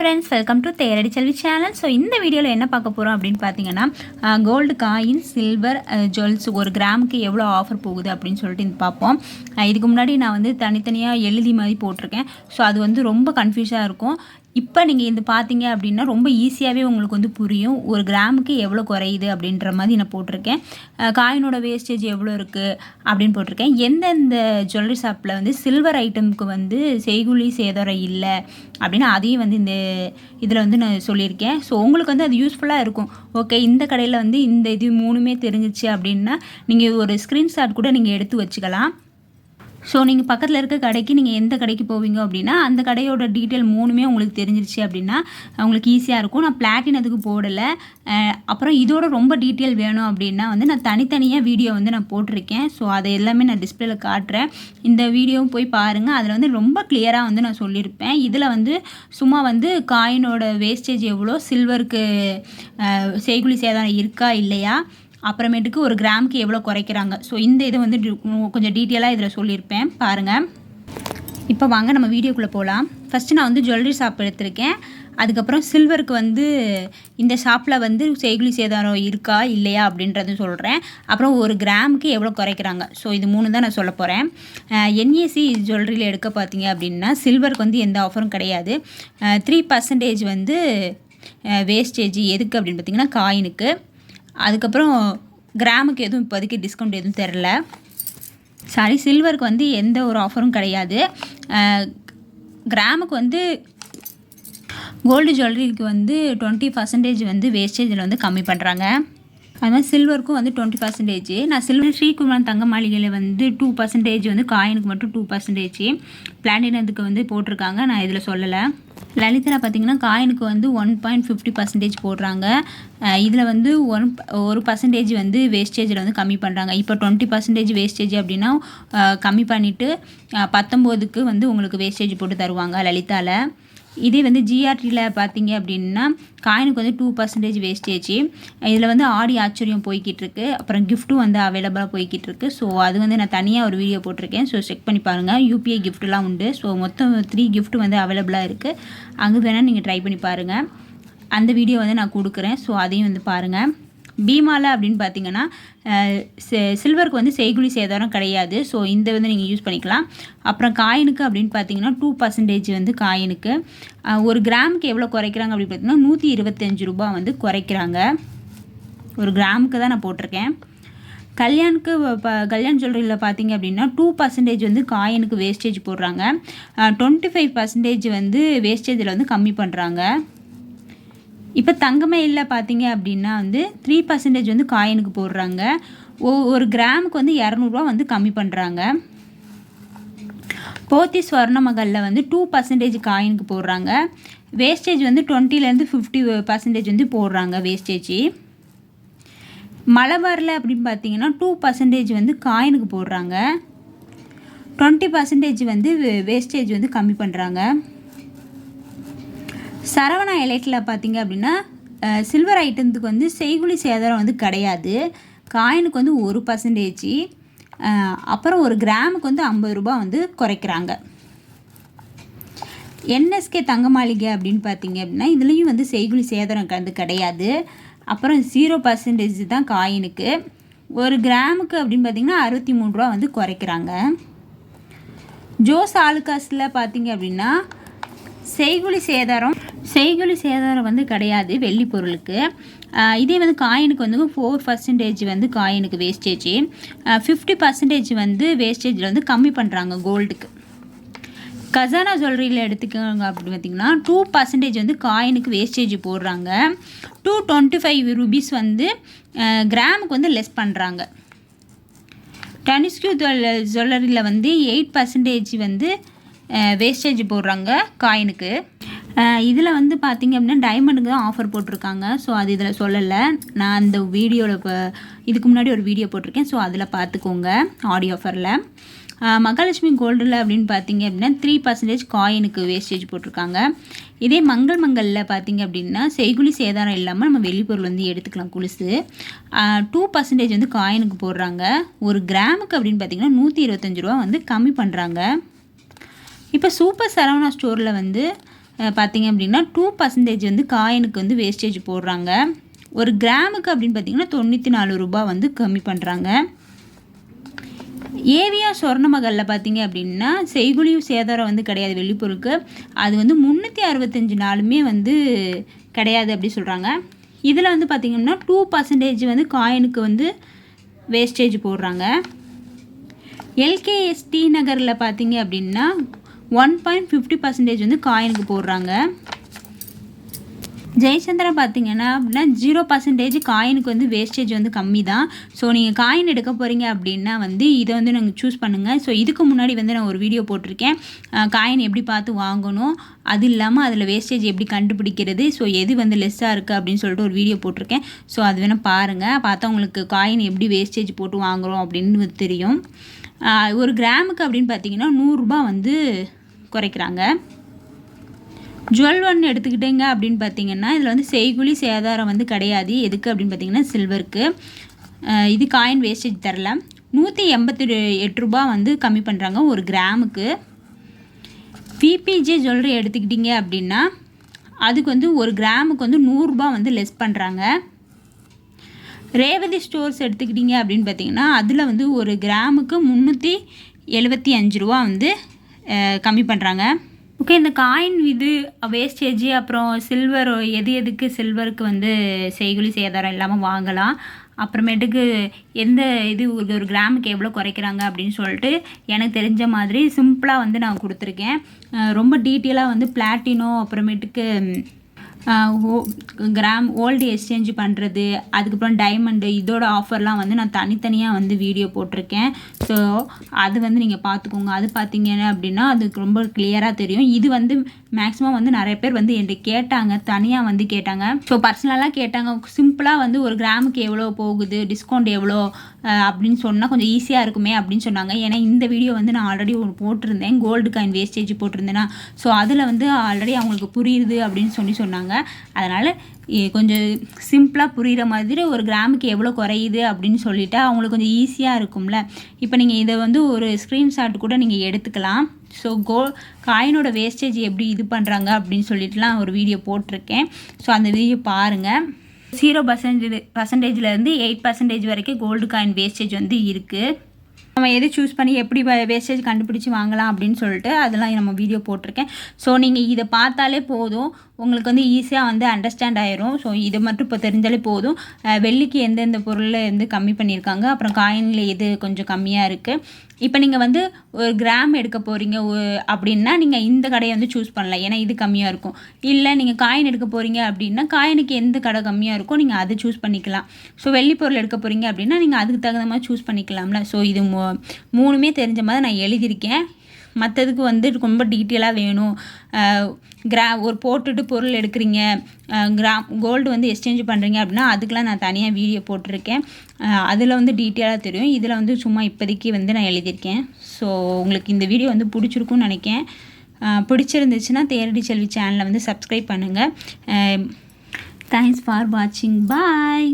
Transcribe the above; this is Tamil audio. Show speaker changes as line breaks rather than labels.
Friends, welcome to Theradi Selvi channel. So இந்த வீடியோவில் என்ன பார்க்க போகிறோம் அப்படின்னு பார்த்தீங்கன்னா, கோல்டு காயின், சில்வர் ஜுவல்ஸ் ஒரு கிராமுக்கு எவ்வளோ ஆஃபர் போகுது அப்படின்னு சொல்லிட்டு பார்ப்போம். இதுக்கு முன்னாடி நான் வந்து தனித்தனியாக எழுதி மாதிரி போட்டிருக்கேன். ஸோ அது வந்து ரொம்ப கன்ஃபியூஸாக இருக்கும். இப்போ நீங்கள் இது பார்த்தீங்க அப்படின்னா ரொம்ப ஈஸியாகவே உங்களுக்கு வந்து புரியும். ஒரு கிராமுக்கு எவ்வளோ குறையுது அப்படின்ற மாதிரி நான் போட்டிருக்கேன். காயினோட வேஸ்டேஜ் எவ்வளோ இருக்குது அப்படின்னு போட்டிருக்கேன். எந்தெந்த ஜுவல்லரி ஷாப்பில் வந்து சில்வர் ஐட்டமுக்கு வந்து செய்கூலி சேதாரம் இல்லை அப்படின்னு அதையும் வந்து இந்த இதில் வந்து நான் சொல்லியிருக்கேன். ஸோ உங்களுக்கு வந்து அது யூஸ்ஃபுல்லாக இருக்கும். ஓகே, இந்த கடையில் வந்து இந்த இது மூணுமே தெரிஞ்சிச்சு அப்படின்னா நீங்கள் ஒரு ஸ்க்ரீன்ஷாட் கூட நீங்கள் எடுத்து வச்சுக்கலாம். ஸோ நீங்கள் பக்கத்தில் இருக்க கடைக்கு நீங்கள் எந்த கடைக்கு போவீங்க அப்படின்னா அந்த கடையோட டீட்டெயில் மூணுமே உங்களுக்கு தெரிஞ்சிருச்சு அப்படின்னா உங்களுக்கு ஈஸியாக இருக்கும். நான் பிளாட்டினத்துக்கு போடலை. அப்புறம் இதோட ரொம்ப டீட்டெயில் வேணும் அப்படின்னா வந்து நான் தனித்தனியாக வீடியோ வந்து நான் போட்டிருக்கேன். ஸோ அதை எல்லாமே நான் டிஸ்பிளேல காட்டுறேன். இந்த வீடியோவும் போய் பாருங்கள். அதில் வந்து ரொம்ப கிளியராக வந்து நான் சொல்லியிருப்பேன். இதில் வந்து சும்மா வந்து காயினோட வேஸ்டேஜ் எவ்வளோ, சில்வருக்கு செய்கூலி சேதாரம் இருக்கா இல்லையா, அப்புறமேட்டுக்கு ஒரு கிராமுக்கு எவ்வளோ குறைக்கிறாங்க. ஸோ இந்த இதை வந்து கொஞ்சம் டீட்டெயிலாக இதில் சொல்லியிருப்பேன், பாருங்கள். இப்போ வாங்க நம்ம வீடியோக்குள்ளே போகலாம். ஃபஸ்ட்டு நான் வந்து ஜுவல்லரி ஷாப் எடுத்திருக்கேன். அதுக்கப்புறம் சில்வருக்கு வந்து இந்த ஷாப்பில் வந்து செய்கூலி சேதாரம் இருக்கா இல்லையா அப்படின்றது சொல்கிறேன். அப்புறம் ஒரு கிராமுக்கு எவ்வளோ குறைக்கிறாங்க. ஸோ இது மூணு தான் நான் சொல்ல போகிறேன். என்ஏசி ஜுவல்லரியில் எடுக்க பார்த்தீங்க அப்படின்னா சில்வருக்கு வந்து எந்த ஆஃபரும் கிடையாது. 3% வந்து வேஸ்டேஜ் எதுக்கு அப்படின்னு பார்த்தீங்கன்னா காயினுக்கு. அதுக்கப்புறம் கிராமுக்கு எதுவும் இப்போதைக்கு டிஸ்கவுண்ட் எதுவும் தெரில. சில்வருக்கு வந்து எந்த ஒரு ஆஃபரும் கிடையாது. கிராமுக்கு வந்து கோல்டு ஜுவல்லரிக்கு வந்து 20% வந்து வேஸ்டேஜில் வந்து கம்மி பண்ணுறாங்க. அது மாதிரி சில்வருக்கும் வந்து 20%. நான் சில்வர் ஸ்ரீகுமார் தங்க மாளிகையில் வந்து 2% வந்து காயினுக்கு மட்டும் 2%. பிளாட்டினத்துக்கு வந்து போட்டிருக்காங்க, நான் இதில் சொல்லலை. லலிதாவில் பார்த்தீங்கன்னா காயினுக்கு வந்து 1.50% போடுறாங்க. இதில் வந்து 1% வந்து வேஸ்டேஜில் வந்து கம்மி பண்ணுறாங்க. இப்போ 20% வேஸ்டேஜ் அப்படின்னா கம்மி பண்ணிவிட்டு 19க்கு வந்து உங்களுக்கு வேஸ்டேஜ் போட்டு தருவாங்க லலிதாவில். இதே வந்து ஜிஆர்டியில் பார்த்தீங்க அப்படின்னா காயினுக்கு வந்து 2% வேஸ்டேஜ். இதில் வந்து ஆடி ஆச்சரியம் போய்கிட்டு இருக்கு. அப்புறம் கிஃப்ட்டும் வந்து அவைலபிளாக போய்கிட்டு இருக்கு. ஸோ அது வந்து நான் தனியாக ஒரு வீடியோ போட்டிருக்கேன். ஸோ செக் பண்ணி பாருங்கள். யூபிஐ கிஃப்ட்லாம் உண்டு. ஸோ மொத்தம் 3 கிஃப்ட் வந்து அவைலபிளாக இருக்குது. அங்கே வேணால் நீங்கள் ட்ரை பண்ணி பாருங்கள். அந்த வீடியோ வந்து நான் கொடுக்குறேன். ஸோ அதையும் வந்து பாருங்கள். பீமாவில் அப்படின்னு பார்த்தீங்கன்னா சில்வருக்கு வந்து செய்கூலி சேதாரம் கிடையாது. ஸோ இந்த வந்து நீங்கள் யூஸ் பண்ணிக்கலாம். அப்புறம் காயினுக்கு அப்படின்னு பார்த்தீங்கன்னா 2% வந்து காயினுக்கு. ஒரு கிராமுக்கு எவ்வளோ குறைக்கிறாங்க அப்படின்னு பார்த்தீங்கன்னா 125 ரூபா வந்து குறைக்கிறாங்க. ஒரு கிராமுக்கு தான் நான் போட்டிருக்கேன். கல்யாண் ஜுவல்லரியில் பார்த்தீங்க அப்படின்னா 2% வந்து காயினுக்கு வேஸ்டேஜ் போடுறாங்க. 25% வந்து வேஸ்டேஜில் வந்து கம்மி பண்ணுறாங்க. இப்போ தங்கமயிலில் பார்த்தீங்க அப்படின்னா வந்து 3% வந்து காயினுக்கு போடுறாங்க. ஒரு கிராமுக்கு வந்து 200 வந்து கம்மி பண்ணுறாங்க. போத்தி ஸ்வர்ணமகளில் வந்து 2% காயினுக்கு போடுறாங்க. வேஸ்டேஜ் வந்து 20லேருந்து 50% வந்து போடுறாங்க வேஸ்டேஜ். மலபாரில் அப்படின்னு பார்த்தீங்கன்னா 2% வந்து காயினுக்கு போடுறாங்க. 20% வந்து வேஸ்டேஜ் வந்து கம்மி பண்ணுறாங்க. சரவணா எலைட்டில் பார்த்தீங்க அப்படின்னா சில்வர் ஐட்டத்துக்கு வந்து செய்கூலி சேதாரம் வந்து கிடையாது. காயினுக்கு வந்து 1%. அப்புறம் ஒரு கிராமுக்கு வந்து 50 ரூபா வந்து குறைக்கிறாங்க. என்எஸ்கே தங்க மாளிகை அப்படின்னு பார்த்தீங்க அப்படின்னா இதுலேயும் வந்து செய்கூலி சேதாரம் வந்து கிடையாது. அப்புறம் 0% தான் காயினுக்கு. ஒரு கிராமுக்கு அப்படின்னு பார்த்தீங்கன்னா 63 ரூபா வந்து குறைக்கிறாங்க. ஜோஸ் ஆலுகாஸில் பார்த்தீங்க அப்படின்னா செய்கூலி சேதாரம் வந்து கிடையாது வெள்ளி பொருளுக்கு. இதே வந்து காயினுக்கு வந்து 4% வந்து காயினுக்கு வேஸ்டேஜ். 50% வந்து வேஸ்டேஜில் வந்து கம்மி பண்ணுறாங்க கோல்டுக்கு. கசானா ஜுவல்லரியில் எடுத்துக்கோங்க அப்படின்னு பார்த்திங்கன்னா 2% வந்து காயினுக்கு வேஸ்டேஜ் போடுறாங்க. 225 ரூபீஸ் வந்து கிராமுக்கு வந்து லெஸ் பண்ணுறாங்க. டனிஸ்கியூ ஜுவல்லரியில் வந்து 8% வந்து வேஸ்டேஜ் போடுறாங்க காயினுக்கு. இதில் வந்து பார்த்திங்க அப்படின்னா டைமண்டுக்கு தான் ஆஃபர் போட்டிருக்காங்க. ஸோ அது இதில் சொல்லலை. நான் அந்த வீடியோவில் இப்போ இதுக்கு முன்னாடி ஒரு வீடியோ போட்டிருக்கேன். ஸோ அதில் பார்த்துக்கோங்க ஆடியோ ஆஃபரில். மகாலட்சுமி கோல்டில் அப்படின்னு பார்த்தீங்க அப்படின்னா 3% காயினுக்கு வேஸ்டேஜ் போட்டிருக்காங்க. இதே மங்களில் பார்த்தீங்க அப்படின்னா செய்கூலி சேதாரம் இல்லாமல் நம்ம வெளிப்பொருள் வந்து எடுத்துக்கலாம் கொலுசு. 2% வந்து காயினுக்கு போடுறாங்க. ஒரு கிராமுக்கு அப்படின்னு பார்த்தீங்கன்னா 125 ரூபா வந்து கம்மி பண்ணுறாங்க. இப்போ சூப்பர் சரவணா ஸ்டோரில் வந்து பார்த்திங்க அப்படின்னா 2% வந்து காயினுக்கு வந்து வேஸ்டேஜ் போடுறாங்க. ஒரு கிராமுக்கு அப்படின்னு பார்த்திங்கன்னா 94 ரூபா வந்து கம்மி பண்ணுறாங்க. ஏவியா சொர்ணமகளில் பார்த்திங்க அப்படின்னா செய்குலியும் சேதாரம் வந்து கிடையாது வெள்ளிப்பொருளுக்கு. அது வந்து 365 நாளுமே வந்து கிடையாது அப்படி சொல்கிறாங்க. இதில் வந்து பார்த்திங்கன்னா 2% வந்து காயினுக்கு வந்து வேஸ்டேஜ் போடுறாங்க. எல்கேஎஸ்டி நகரில் பார்த்திங்க அப்படின்னா 1.50% வந்து காயினுக்கு போடுறாங்க. ஜெயச்சந்திரன் பார்த்திங்கன்னா அப்படின்னா 0% காயினுக்கு வந்து வேஸ்டேஜ் வந்து கம்மி தான். ஸோ நீங்கள் காயின் எடுக்க போகிறீங்க அப்படின்னா வந்து இதை வந்து நாங்கள் சூஸ் பண்ணுங்கள். ஸோ இதுக்கு முன்னாடி வந்து நான் ஒரு வீடியோ போட்டிருக்கேன், காயின் எப்படி பார்த்து வாங்கணும், அது இல்லாமல் அதில் வேஸ்டேஜ் எப்படி கண்டுபிடிக்கிறது, ஸோ எது வந்து லெஸ்ஸாக இருக்குது அப்படின்னு சொல்லிட்டு ஒரு வீடியோ போட்டிருக்கேன். ஸோ அது வேணால் பாருங்கள், பார்த்தா உங்களுக்கு காயின் எப்படி வேஸ்டேஜ் போட்டு வாங்குகிறோம் அப்படின்னு தெரியும். ஒரு கிராமுக்கு அப்படின்னு பார்த்தீங்கன்னா 100 ரூபா வந்து குறைக்கிறாங்க. ஜுவல் ஒன் எடுத்துக்கிட்டீங்க அப்படின்னு பார்த்தீங்கன்னா இதில் வந்து செய்குலி சேதாரம் வந்து கிடையாது. எதுக்கு அப்படின்னு பார்த்தீங்கன்னா சில்வருக்கு. இது காயின் வேஸ்டேஜ் தரல. 188 ரூபா வந்து கம்மி பண்ணுறாங்க ஒரு கிராமுக்கு. பிபிஜே ஜுவல்லரி எடுத்துக்கிட்டிங்க அப்படின்னா அதுக்கு வந்து ஒரு கிராமுக்கு வந்து 100 ரூபா வந்து லெஸ் பண்ணுறாங்க. ரேவதி ஸ்டோர்ஸ் எடுத்துக்கிட்டிங்க அப்படின்னு பார்த்தீங்கன்னா அதில் வந்து ஒரு கிராமுக்கு 375 ரூபா வந்து கம்மி பண்ணுறாங்க. ஓகே, இந்த காயின் இது வேஸ்டேஜ் அப்புறம் சில்வர் எதுக்கு சில்வருக்கு வந்து செய்குலி சேதாரம் இல்லாமல் வாங்கலாம், அப்புறமேட்டுக்கு எந்த இது ஒரு கிராமுக்கு எவ்வளோ குறைக்கிறாங்க அப்படின்னு சொல்லிட்டு எனக்கு தெரிஞ்ச மாதிரி சிம்பிளாக வந்து நான் கொடுத்துருக்கேன். ரொம்ப டீட்டெயிலாக வந்து பிளாட்டினோ அப்புறமேட்டுக்கு கிராம் ஓல்டு எக்ஸ்சேஞ்ச் பண்ணுறது, அதுக்கப்புறம் டைமண்டு இதோட ஆஃபர்லாம் வந்து நான் தனித்தனியாக வந்து வீடியோ போட்டிருக்கேன். ஸோ அது வந்து நீங்கள் பார்த்துக்கோங்க. அது பார்த்தீங்க அப்படின்னா அதுக்கு ரொம்ப கிளியராக தெரியும். இது வந்து மேக்ஸிமம் வந்து நிறைய பேர் வந்து என்கிட்ட கேட்டாங்க, தனியாக வந்து கேட்டாங்க. ஸோ பர்சனலாக கேட்டாங்க, சிம்பிளாக வந்து ஒரு கிராமுக்கு எவ்வளோ போகுது, டிஸ்கவுண்ட் எவ்வளோ அப்படின்னு சொன்னால் கொஞ்சம் ஈஸியாக இருக்குமே அப்படின்னு சொன்னாங்க. ஏன்னா இந்த வீடியோ வந்து நான் ஆல்ரெடி ஒன்று போட்டிருந்தேன், கோல்டு காயின் வேஸ்டேஜ் போட்டிருந்தேன்னா. ஸோ அதில் வந்து ஆல்ரெடி அவங்களுக்கு புரியுது அப்படின்னு சொன்னாங்க. அதனால் கொஞ்சம் சிம்பிளாக புரிகிற மாதிரி ஒரு கிராமுக்கு எவ்வளோ குறையுது அப்படின்னு சொல்லிவிட்டு அவங்களுக்கு கொஞ்சம் ஈஸியாக இருக்கும்ல. இப்போ நீங்கள் இதை வந்து ஒரு ஸ்க்ரீன்ஷாட் கூட நீங்கள் எடுத்துக்கலாம். ஸோ காயினோட வேஸ்டேஜ் எப்படி இது பண்ணுறாங்க அப்படின்னு சொல்லிட்டுலாம் ஒரு வீடியோ போட்டிருக்கேன். ஸோ அந்த வீடியோ பாருங்கள். 0%இருந்து 8% வரைக்கும் கோல்டு காயின் வேஸ்டேஜ் வந்து இருக்குது. நம்ம எது சூஸ் பண்ணி எப்படி வேஸ்டேஜ் கண்டுபிடிச்சி வாங்கலாம் அப்படின்னு சொல்லிட்டு அதெல்லாம் நம்ம வீடியோ போட்டிருக்கேன். ஸோ நீங்கள் இதை பார்த்தாலே போதும், உங்களுக்கு வந்து ஈஸியாக வந்து அண்டர்ஸ்டாண்ட் ஆயிரும். ஸோ இதை மட்டும் இப்போ தெரிஞ்சாலே போதும். வெள்ளிக்கு எந்தெந்த பொருளில் வந்து கம்மி பண்ணியிருக்காங்க, அப்புறம் காயினில் எது கொஞ்சம் கம்மியாக இருக்குது. இப்போ நீங்கள் வந்து ஒரு கிராம் எடுக்க போகிறீங்க அப்படின்னா நீங்கள் இந்த கடையை வந்து சூஸ் பண்ணலாம், ஏன்னா இது கம்மியாக இருக்கும். இல்லை நீங்கள் காயின் எடுக்க போகிறீங்க அப்படின்னா காயினுக்கு எந்த கடை கம்மியாக இருக்கோ நீங்கள் அதை சூஸ் பண்ணிக்கலாம். ஸோ வெள்ளி பொருள் எடுக்க போகிறீங்க அப்படின்னா நீங்கள் அதுக்கு தகுந்த மாதிரி சூஸ் பண்ணிக்கலாம்ல. ஸோ இது மூணுமே தெரிஞ்ச மாதிரி நான் எழுதியிருக்கேன். மற்றதுக்கு வந்து ரொம்ப டீட்டெயிலாக வேணும், ஒரு போட்டுட்டு பொருள் எடுக்கிறீங்க, கோல்டு வந்து எக்ஸ்சேஞ்ச் பண்ணுறீங்க அப்படின்னா அதுக்கெலாம் நான் தனியாக வீடியோ போட்டிருக்கேன். அதில் வந்து டீட்டெயிலாக தெரியும். இதில் வந்து சும்மா இப்போதைக்கு வந்து நான் எழுதியிருக்கேன். ஸோ உங்களுக்கு இந்த வீடியோ வந்து பிடிச்சிருக்குன்னு நினைக்கிறேன். பிடிச்சிருந்துச்சுன்னா தேரடி செல்வி சேனலை வந்து சப்ஸ்கிரைப் பண்ணுங்கள். தேங்க்ஸ் ஃபார் வாட்சிங். பாய்.